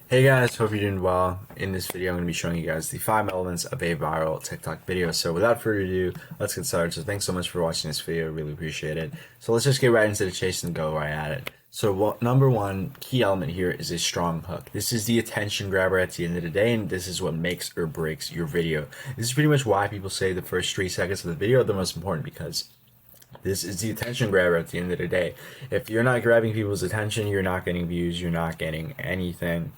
Hey guys, hope you're doing well. In this video, I'm going to be showing you guys the 5 elements of a viral TikTok video. So without further ado, let's get started. So thanks so much for watching this video. Really appreciate it. So let's just get right into the chase and go right at it. So number one key element here is a strong hook. This is the attention grabber at the end of the day, and this is what makes or breaks your video. This is pretty much why people say the first 3 seconds of the video are the most important, because this is the attention grabber at the end of the day. If you're not grabbing people's attention, you're not getting views, you're not getting anything.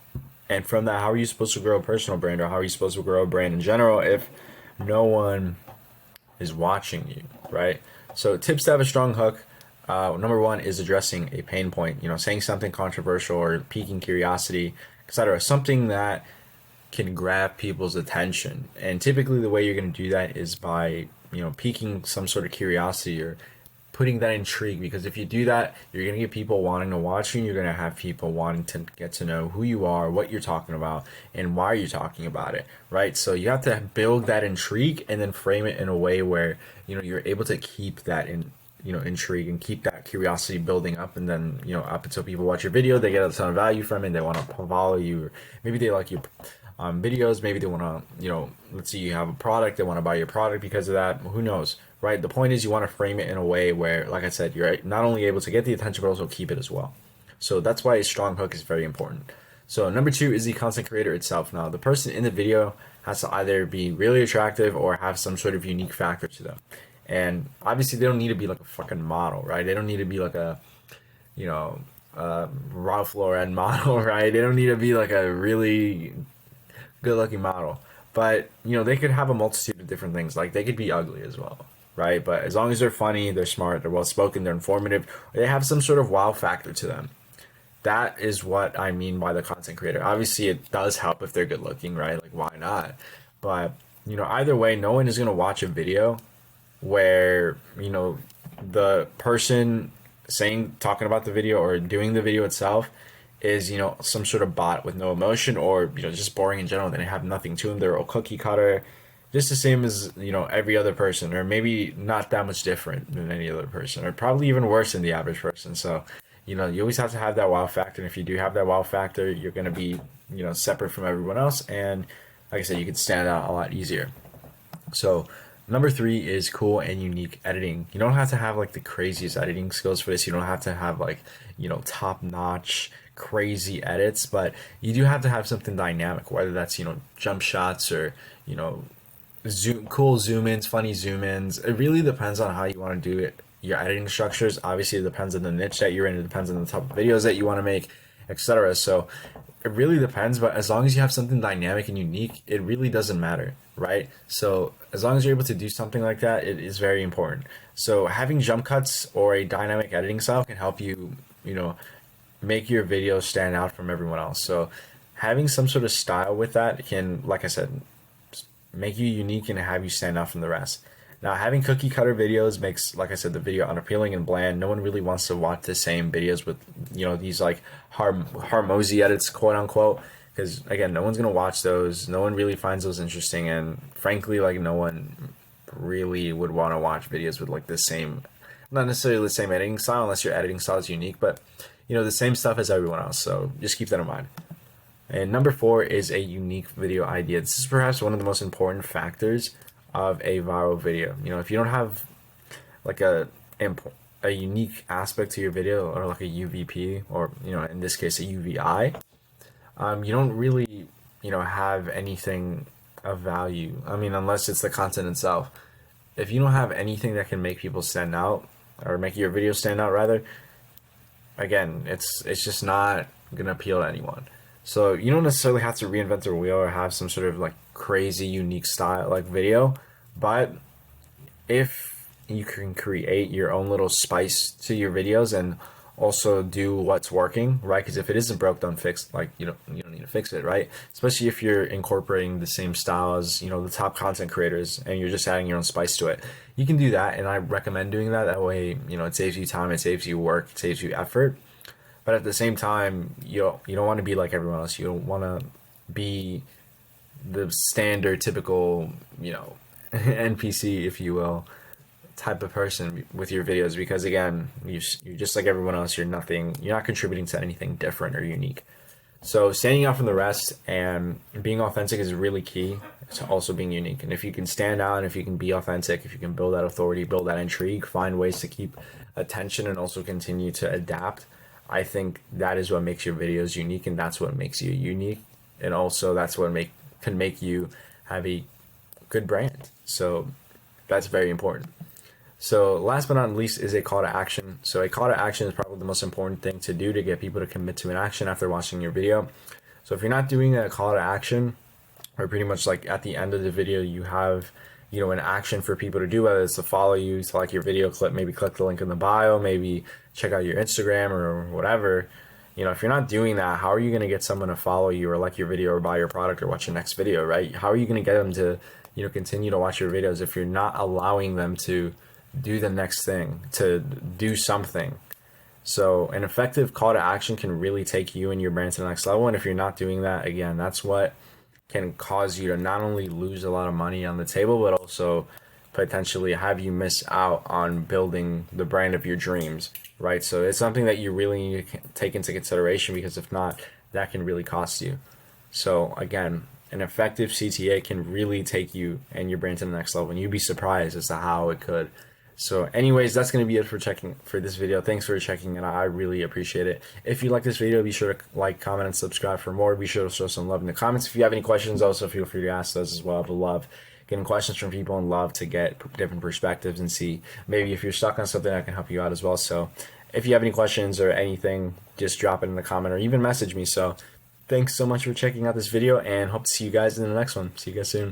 And from that, how are you supposed to grow a personal brand, or how are you supposed to grow a brand in general if no one is watching you, right? So tips to have a strong hook. Number one is addressing a pain point, saying something controversial or piquing curiosity, etc. Something that can grab people's attention. And typically the way you're going to do that is by, piquing some sort of curiosity or putting that intrigue, because if you do that, you're going to get people wanting to watch you, and you're going to have people wanting to get to know who you are, what you're talking about, and why you're talking about it, right? So you have to build that intrigue and then frame it in a way where, you're able to keep that intrigue and keep that curiosity building up, and then, up until people watch your video, they get a ton of value from it, they want to follow you, or maybe they like your videos, maybe they want to, let's say you have a product, they want to buy your product because of that, who knows, right? The point is you want to frame it in a way where, like I said, you're not only able to get the attention, but also keep it as well. So that's why a strong hook is very important. So number two is the content creator itself. Now, the person in the video has to either be really attractive or have some sort of unique factor to them. And obviously they don't need to be like a fucking model, right? They don't need to be like a, Ralph Lauren model, right? They don't need to be like a really good looking model. But, they could have a multitude of different things. Like, they could be ugly as well, right? But as long as they're funny, they're smart, they're well spoken, they're informative, they have some sort of wow factor to them. That is what I mean by the content creator. Obviously, it does help if they're good looking, right? Like, why not? But, either way, no one is going to watch a video where, the person talking about the video or doing the video itself is, some sort of bot with no emotion, or, just boring in general. They have nothing to them. They're a cookie cutter, just the same as, every other person, or maybe not that much different than any other person, or probably even worse than the average person. So, you always have to have that wow factor. And if you do have that wow factor, you're going to be, separate from everyone else. And like I said, you can stand out a lot easier. So number three is cool and unique editing. You don't have to have like the craziest editing skills for this. You don't have to have like, top notch crazy edits, but you do have to have something dynamic, whether that's, jump shots or, cool zoom ins, funny zoom ins. It really depends on how you want to do it. Your editing structures, obviously it depends on the niche that you're in, it depends on the type of videos that you want to make, etc. So it really depends, but as long as you have something dynamic and unique, it really doesn't matter, right? So as long as you're able to do something like that, it is very important. So having jump cuts or a dynamic editing style can help you, make your video stand out from everyone else. So having some sort of style with that can, like I said, make you unique and have you stand out from the rest. Now, having cookie cutter videos makes, like I said, the video unappealing and bland. No one really wants to watch the same videos with, these like Hormozy edits, quote unquote, because again, no one's gonna watch those. No one really finds those interesting, and frankly, like no one really would want to watch videos with like the same, not necessarily the same editing style, unless your editing style is unique, but the same stuff as everyone else. So just keep that in mind. And number four is a unique video idea. This is perhaps one of the most important factors of a viral video. If you don't have like a unique aspect to your video, or like a UVP, or in this case a UVI, you don't really have anything of value. I mean, unless it's the content itself. If you don't have anything that can make people stand out, or make your video stand out rather, again, it's just not gonna appeal to anyone. So you don't necessarily have to reinvent the wheel or have some sort of like crazy unique style like video, but if you can create your own little spice to your videos and also do what's working, right? Because if it isn't broke, don't fix. Like you don't need to fix it, right? Especially if you're incorporating the same style as the top content creators, and you're just adding your own spice to it. You can do that, and I recommend doing that. That way, it saves you time, it saves you work, it saves you effort. But at the same time, you don't want to be like everyone else. You don't want to be the standard, typical, NPC, if you will, type of person with your videos, because again, you're just like everyone else. You're not contributing to anything different or unique. So standing out from the rest and being authentic is really key to also being unique. And if you can stand out and if you can be authentic, if you can build that authority, build that intrigue, find ways to keep attention and also continue to adapt, I think that is what makes your videos unique, and that's what makes you unique. And also that's what can make you have a good brand. So that's very important. So last but not least is a call to action. So a call to action is probably the most important thing to do to get people to commit to an action after watching your video. So if you're not doing a call to action, or pretty much like at the end of the video you have, you know, an action for people to do, whether it's to follow you, to like your video clip, maybe click the link in the bio, maybe check out your Instagram or whatever. You know, if you're not doing that, how are you going to get someone to follow you or like your video or buy your product or watch your next video, right? How are you going to get them to, you know, continue to watch your videos if you're not allowing them to do the next thing, to do something? So an effective call to action can really take you and your brand to the next level. And if you're not doing that, again, that's what can cause you to not only lose a lot of money on the table, but also potentially have you miss out on building the brand of your dreams, right? So it's something that you really need to take into consideration, because if not, that can really cost you. So again, an effective CTA can really take you and your brand to the next level, and you'd be surprised as to how it could. So anyways, that's going to be it for this video. Thanks for checking it out. I really appreciate it. If you like this video, be sure to like, comment, and subscribe for more. Be sure to show some love in the comments. If you have any questions, also feel free to ask those as well. I love getting questions from people and love to get different perspectives and see maybe if you're stuck on something, I can help you out as well. So if you have any questions or anything, just drop it in the comment or even message me. So thanks so much for checking out this video, and hope to see you guys in the next one. See you guys soon.